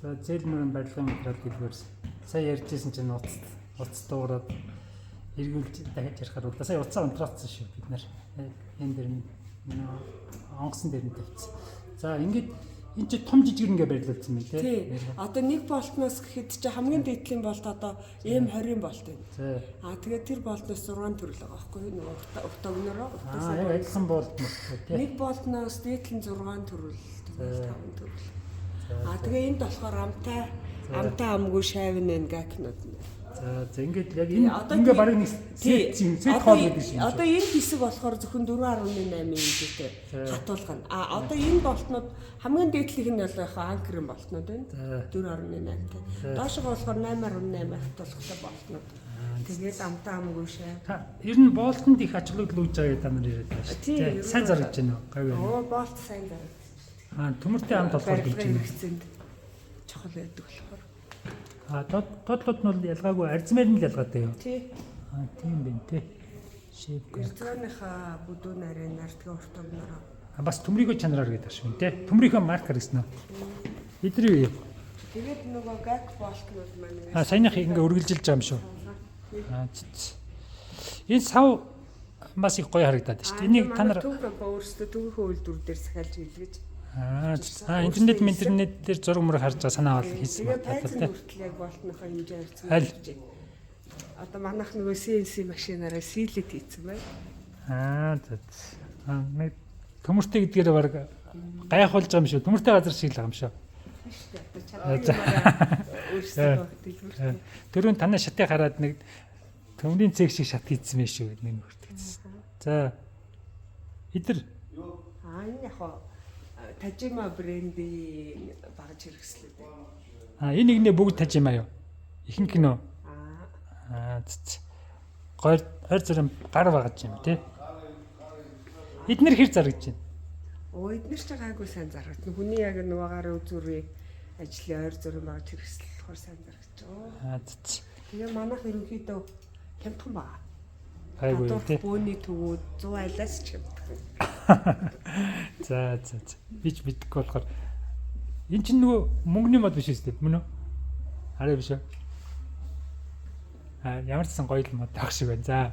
За зээлмөрийн барилгын материал дэлгүүр сая ярьжсэн чинь уц дуураад эргүүлж дахиж ярихаар бол сая уцаа унтраацсан шүү бид нар энэ дэр нь онгоцон дээр нь тавьчихсан. За ингээд энэ чи том жижиг ингээ барилуулсан юм тий. Одоо нэг болтноос гэхэд чи хамгийн дээдлийн болт одоо M20 болт байна. Тэгээд тэр болтноос 6 төрөл байгаа байхгүй юу? Нөгөө октогонороо. Яг адилхан болт мөртэй тий. Нэг болтноос дээдлийн 6 төрөл, 5 төрөл. Тэгээ энд болохоор амтай амгүй шавнэн гакнууд. За ингээд яг ингээ барыг нэг зэт хоол гэдэг шиг. Одоо энэ хэсэг болохоор зөвхөн 4.8 инчтэй хатуулга. Одоо энэ болтнууд хамгийн дээдлийнх нь бол яг анкерын болтнууд байна. 4.8-тай. Доошоо болохоор 8.8 хатуулгатай болтнууд. Тэгээд амтай амгүй шав. Ер нь болтонд их ач холбогдол үүж байгааг та нар яриад байна шүү дээ. Сайн зарж байна уу? Гайгүй. Болт сайн зарж. Төмөртэй хамт болохоор гэж байна. Чухал байдаг болохоор. Тодлууд нь бол ялгаагүй арзмаар нь л ялгаатай юу? Тий. Тийм байна тий. Шийп. Эрдэнэха бүдүүн нарийн нартгийн уртогнороо. Бас төмрийгөө чанараар гэдэг шүү дээ. Төмрийнхөө маркер гэсэн үү? Эдрий юу? Тэгээд нөгөө гак болтнууд маань. Саяных ингээ үргэлжилж байгаа юм шүү. Энэ сав бас их гоё харагдаад байна шүү дээ. Энийг та нар өөрсдөө төвийнхөө үйлдвэр дээр сахалж илгээж. Интернет дээр зураг мөр харж байгаа санаа аваад хийсэн байна. Тэгээд хүртэл яг болтныхоо хэмжээ харьцсан. Одоо манайх нөгөө CNC машинаараа сийлэт хийсэн байна. Нэг төмөртэй гэдгээр баг гайхуулж байгаа юм шүү. Төмөртэй газар шиг л байгаа юм шүү. Тэрүүн танаа шатыг хараад нэг төмрийн цэг шиг шат хийсэн байх шүү гэдэг нэг хүртээсэн. За. Эдэр. Энэ яг Тажима брендийн багж хэрэгслээд байна. Энэ нэгнээ бүгд Тажима юу? Ихэнх нь үү? Гойр зүрэм гар багаж юм тий. Эднэр хэр зарагдж байна? Эднэр ч гайгүй сайн зарагдсан. Хүний яг нөгөө гарын үзүүрийн ажлын ойр зүрэм багж хэрэгсэл болохоор сайн зарагдаж байгаа. Тэгээ манайх ерөнхийдөө хямдхан баа. Гайгүй тий. Бөөний төвүүд 100 айлаас ч хямдхан. За. Бич мэдгүй болохоор энэ чинь нөгөө мөнгөний мод биш үстэй мөн үү? Арай биш үү? Ямар ч сан гоё л мод авах шиг байна. За.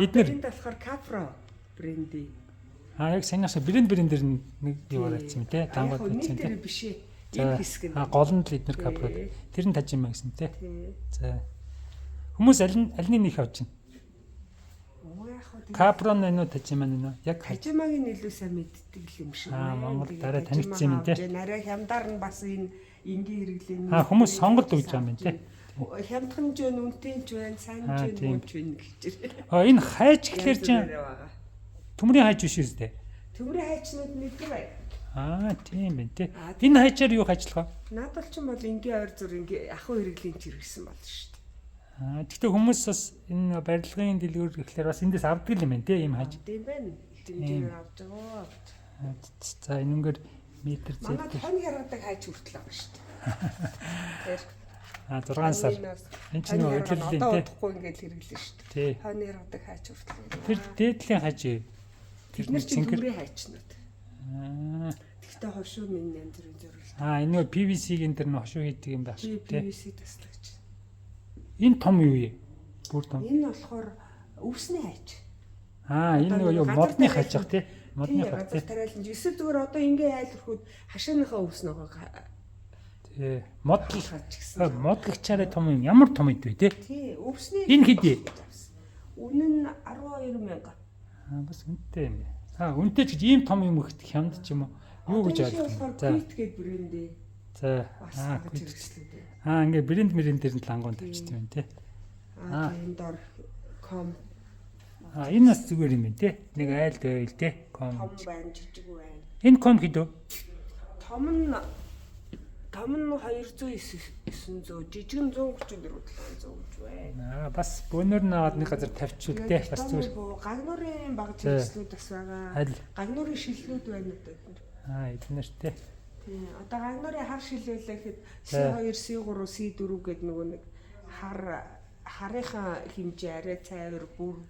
Эдгээр болохоор Capro бренди. Яг саянгаас брэндэр нэг юу гараадсан юм те. Тангууд бичсэн те. Биш ээ. Энэ хэсэг нь. Гол нь л эдгээр Capro. Тэр нь Тажима гэсэн те. За. Хүмүүс аль нэг авч байна? Капрон нэ Тажима нэ яг Тажимагийн илүү сайн мэддэг юм шиг байна. Монгол дараа танигдсан юм те. Нарай хямдаар нь бас энэ энгийн хэрэглэн. Хүмүүс сонголт өгч байгаа юм те. Хямдхан ч үнэтэй ч байна, сайн ч мууч байна гэж. Энэ хайч гэхэлэр чинь төмрийн хайч биш үү те. Төмрийн хайчнууд нэгдэр байна. Тийм байна те. Энэ хайчаар юу хайчлаа? Надад ч юм бол энгийн ойр зүр ингээ ахуй хэрэглэн чиргэсэн болно шүү дээ. Гэхдээ хүмүүс бас энэ барилгын дэлгүүр гэхлээр бас эндээс авдаг юм байна тий ийм хаж. Тийм байна. Дэмжээр авч байгаа. За энэгээр метр зэт. Манай тань харгадаг хайч хүртэл байгаа шүү дээ. 6 сар. Энэ чинь нөгөө хэллээ тий. Удахгүй ингээд хэрэглэн шүү дээ. Тий. Тань харгадаг хайч хүртэл. Тэр дээдлийн хаж юу? Тэр нэг төмрийн хайчнууд. Тэгтээ хошуу минь янз бүрийн зөрүүл. Энэ нөгөө PVC-гийн тэр нь хошуу хийдэг юм байна шүү тий. PVC таслагч. Энэ том юу вэ? Бүр том. Энэ болохоор өвсний хайч. Энэ нөгөө юу модны хайч ах тий. Модны хайч тий. Тариалан эсвэл зүгээр одоо ингээ айлрахуд хашааныхаа өвс нөгөө тий. Модл хайч гэсэн. Модлогчаараа том юм. Ямар том идэв тий? Тий, өвсний. Энэ хэдий? Үнэн нь 12,000. Бас үнэтэй юм. Үнэтэй ч гэж ийм том юм ихт хямд ч юм уу? Юу гэж ойлгох. За. Quit гээд бренди. За. Ингээ брэнд дээр нь лангуун тавьчихсан юм тий. Энэ дор com. Энэ бас зүгээр юм байна тий. Нэг айл дэвэл тий. Com байна, жижиг байна. Энэ com хэд вэ? Том нь 209-900, жижиг нь 134-700 гэж байна. Бас бөөнөр наваад нэг газар тавьчихвал тий. Бас зүгээр. Гагнуурын баг хэрэгслүүд бас байгаа. Гагнуурын шилнүүд байна одоо. Эднэр тий. Одоо гагнуурын хар шилвэлээ гэхэд C2, C3, C4 гэдэг нөгөө нэг харынхаа хэмжээ арай цайвар бүр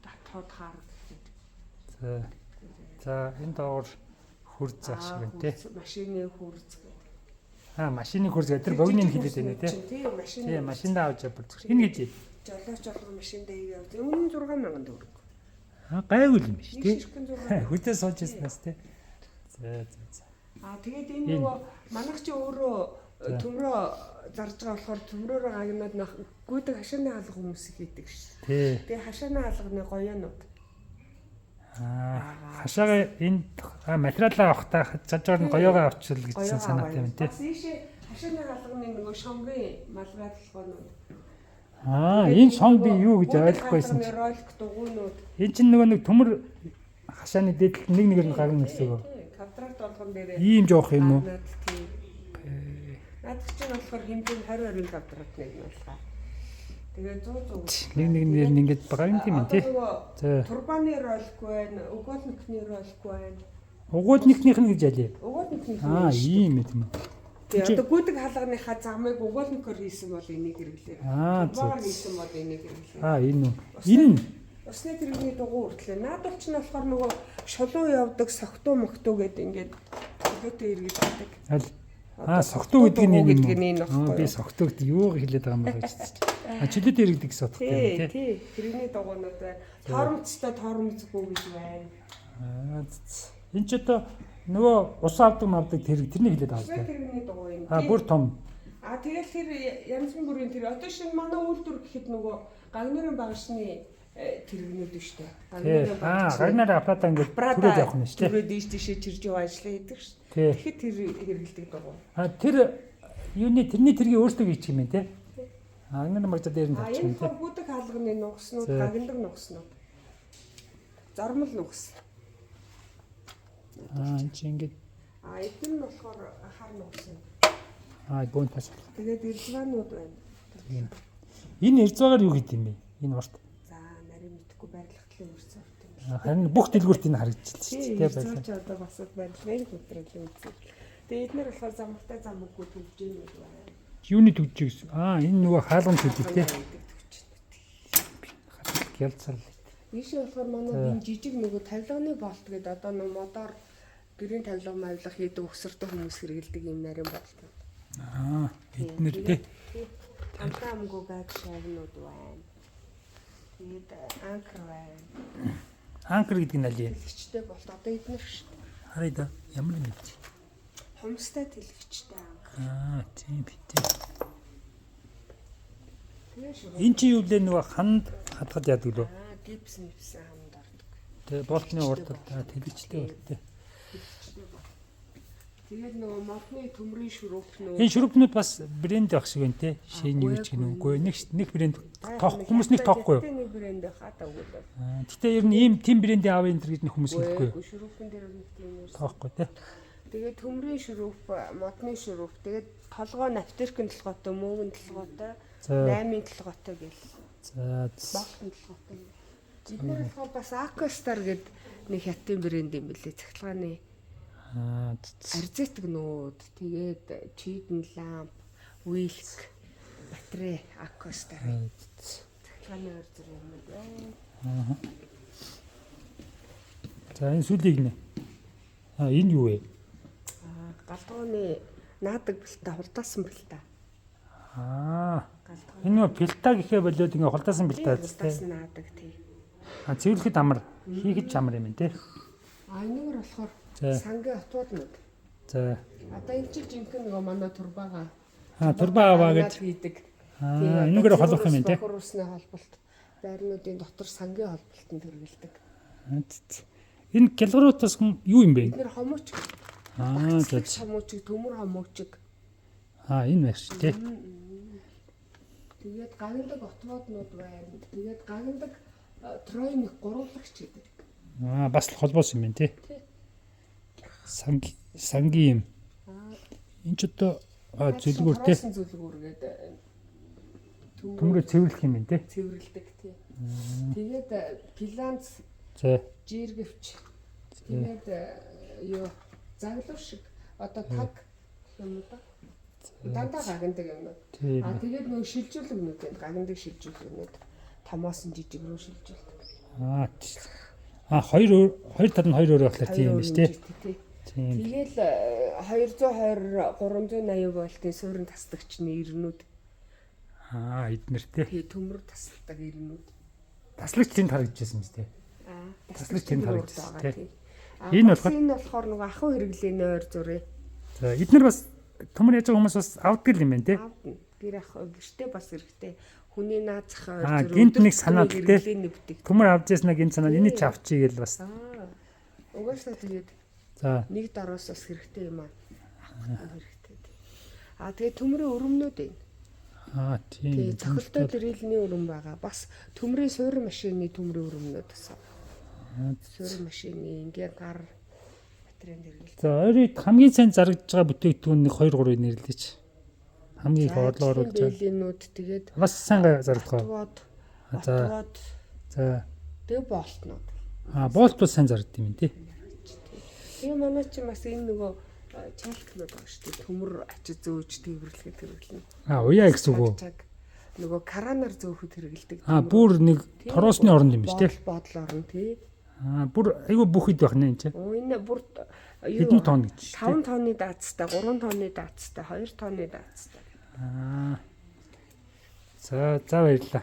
татход хар гэдэг. За энэ доор хурц заах шиг байна тий. Машины хурц гэдэг. Машины хурц гэдэг богны хэлээд байна тий. Тийм машин. Тийм машиндаа авч явбал. Энэ гэж. Жолооч болгон машиндаа яваад. Өмнө нь 6000 төгрөг. Гайгүй юм биш тий. Ширхгэн 6. Хүлээ сууж яснаас тий. За. Тэгээд энэ нөгөө манайх чи өөрөө төмрөө зарж байгаа болохоор төмрөөрөө гагнаад нөх гүйдэг хашааны хаалга хүмүүс хийдэг шүү. Тий. Тэгээ хашааны хаалганы гоёнууд. Хашаага энд материалаа авахтаа цаажаар нь гоёогоо авчил гэсэн санаатай юм тий. Бас ийшээ хашааны хаалганы нөгөө шомгийн малгай толгоонууд. Энэ сон би юу гэж ойлгохгүйсэн чи. Ролик дугуйнууд. Энэ чинь нөгөө нэг төмөр хашааны дээдлэл нэг нь гарна гэсэн үг. Контракт болгон дээрээ. Ийм жоох юм уу? Наад чинь болохоор хэмжээ 20 контракт нэг нь болохоор. Тэгээ 100 нэг нь ингээд байгаа юм тийм тий. За. Турбаны ролик байна, угоолникны ролик байна. Угоолникнийх нь гэж ялээ. Угоолникнийх Ийм нь. юм тийм. Тэгээ одоо гүйдэг хаалганыхаа замыг угоолникоор хийсэн бол энийг хэрэглээ. Турбаар хийсэн бол энийг хэрэглээ. Энэ үү. Энэ Усны тэрэгний дугуй үрдлээ. Наад бол ч нь болохоор нөгөө шулуу явдаг согтуу мохтуу гэдэг ингээд төлөөтэй эргэлддэг. согтуу гэдэг нь энэ баггүй. Би согтуу гэдэг юу хэлээд байгаа юм бэ гэж. Чөлөөтэй эргэлдэг гэсэн утгатай тийм тий. Тэрэгний дугуйнууд байна. Тоормцтой тоормцгүй гэж байна. Энэ ч одоо нөгөө ус авдаг тэрний хэлээд байгаа юм. Тэрэгний дугуй юм. Бүр том. Тэгэл тэр янз бүрийн тэр одоо шинэ манай үйлдвэр гэхэд нөгөө гагнарын багшны тэрэгнүүд шүү дээ. Гагнаар аппарат ингээд түрээд явах нь шүү дээ. Түрээд ийш чирж яваа ажиллаа хийдэг шүү дээ. Тэгэхэд тэр хэрэгэлдэг дугуй. Тэр тэрний тэргийг өөртөө хийчих юм те. Гагнар магтаа дээр нь тавьчих юм те. Энэ гүдэг хаалганы нугаснууд, гагндаг нугаснууд. Зормол нугас. Энэ чинь ингээд эдгээр нь болохоор хар нугас юм. Бөөн тас. Тэгээд ирзванууд байна. Энэ ирзвагаар юу гэдэг юм бэ? Энэ урт. Нарийн мэдхгүй байрлагтлын үрцэн урт юм. Харин бүх дэлгүүрт энэ харагдчихлаа шүү дээ. Ирзваач одоо бас байрлагын хөтрөлийн үзэл. Тэгээд эдгээр болохоор замтай замггүй төвжээнүүд байна. Юуны төвжээ гэсэн. Энэ нөгөө хаалган төвжээ те. Ялцал. Ийшээ болохоор манай энэ жижиг нөгөө тавилганы болт гэдэг одоо нөгөө модоор гэрийн тавилга мавлах хийдэг өсөртэй хүмүүс хэрэгэлдэг юм нарийн болт. Эднэр те. Амгүй байг шагнууд байна. Тэгээд анкер байна. Анкер гэдэг нь аль юм? Тэлэгчтэй болт одоо эднэр шүү дээ. Харъя да. Ямар юм бэ? Хумстай тэлэгчтэй анкер. Тийм бит. Энд чи юу лээ нөгөө ханд хатгад яадаг лөө? Гипс ханд ордог. Тэгээ болтны уртад тэлэгчтэй урттай. Тэгээд нөгөө модны төмрийн шүрүүпнүүд. Энэ шүрүүпнүүд бас брэнд байх шиг байна те. Шин юу ч гэнэ үгүй. Нэг брэнд тоох хүмүүс нэг тоохгүй юу? Нэг брэнд хатаа өгөл. Гэтэ ер нь ийм тим брэндийн аав энэ төр гэж нэг хүмүүс хэлэхгүй юу? Шүрүүпэн дээр нэг тийм юм. Тоохгүй те. Тэгээд төмрийн шүрүүп, модны шүрүүп. Тэгээд толгой нафтеркын толгойтой, мөнгөн толгойтой, 8-ын толгойтой гэл. Багтын толгойтой. Эдгээр болохоор бас Акостар гэд нэг хятадын брэнд юм билээ. Цахилгааны арзетгнүүд, тэгээд чийдэн ламп, вилк, батарей, Акостар. Цахилгааны өөр зүр юм байна. За энэ сүлийг нэ. Энэ юу вэ? Галдгооны наадаг бэлтаа, хулдаасан бэлтаа. Энэ нөө бэлтаа гэхээ болоод ингээ хулдаасан бэлтаа зү. Хулдаасан наадаг тий. Цэвэрлэхэд амар, хийхэд амар юм те. Энэгээр болохоор сангийн отводнууд. За. Одоо энэ чинь жинхэнэ нөгөө манай турбаага. Турбаа аваа гэж хийдэг. Энэгээр холбох юм те. Хурусны холболт, байрнуудын дотор сангийн холболтод хэрэгэлдэг. Энэ гялгаруутаас юу юм бэ? Бид нэр хомууч. Хомуучиг, төмөр хомуучиг. Энэ байх шүү те. Тэгээд гагнадаг отводнууд байна. Тэгээд гагнадаг тройник гурвлагч гэдэг. Бас л холбоос юм байна те. Сангийн юм. Энэ ч одоо зөвлөгөөр те. Зөвлөгөөр гэдэг. Төмрөө цэвэрлэх юм байна те. Цэвэрлдэг тий. Тэгээд пиланц, жиргэвч. Тэгээд юу заглав шиг одоо таг юм да. Дандаа гагнадаг юм. Тэгээд нөгөө шилжүүлэгнүүд байна. Гагнадаг шилжүүлэгнүүд томоос нь жижиг рүү шилжүүлдэг. Хоёр тал нь хоёр өөр байхлаа тийм юм шүү дээ. Тийм. Тэгэл 220 380 вольтын суурин тасдагчны ирнүүд. Эднэртэй. Тэгээ төмөр тасалдаг ирнүүд. Таслагч тэнд харагдчихсан биз дээ. Таслагч тэнд харагдчихсан тий. Энэ болохоор нөгөө ахуй хэрэглээний ойр зурээ. За эднэр бас төмөр яаж байгаа хүмүүс бас авдаг юм байна тий. Авна. Гэр ах гэртээ бас хэрэгтэй. Хүний наазах ойр зурээ. Гинт нэг санаад тий. Төмөр авч яснаа гинт санаад энийг ч авчий гэл бас. Угаасаа тэгээд за нэг дороос бас хэрэгтэй юм аа. Хэрэгтэй. Тэгээ төмрийн өрөмнүүд байна. Тийм. Тэгээ цохилтой дэрэлний өрөм байгаа. Бас төмрийн суурин машины төмрийн өрөмнүүд бас. Суурин машины ингээ гар батарейн дэргэл. За ойрын хамгийн сайн зарагдж байгаа бүтээгдэхүүн нэг 2 3-ыг нэрлэеч. Хамгийн их орлого оруулж байгаа. Бэлинүүд тэгээд бас сайн зарагдах. За. За. Тэгээ болтнууд. Болт бас сайн зарагдсан юм тий. Тэгээ манай чи бас энэ нөгөө чалкнууд байгаа шүү дээ. Төмөр ачиж зөөж тээвэрлэхэд хэрэглэнэ. Уяа гэсэн үг үү? Нөгөө каранаар зөөхөд хэрэглэдэг. Бүр нэг торосны оронд юм биш тий. Бодол орно тий. Бүр айгүй бүх хэд байх нэ энэ чинь. Энэ бүр хэдэн тонн гэж. 5 тонны даацтай, 3 тонны даацтай, 2 тонны даацтай. За баярлалаа.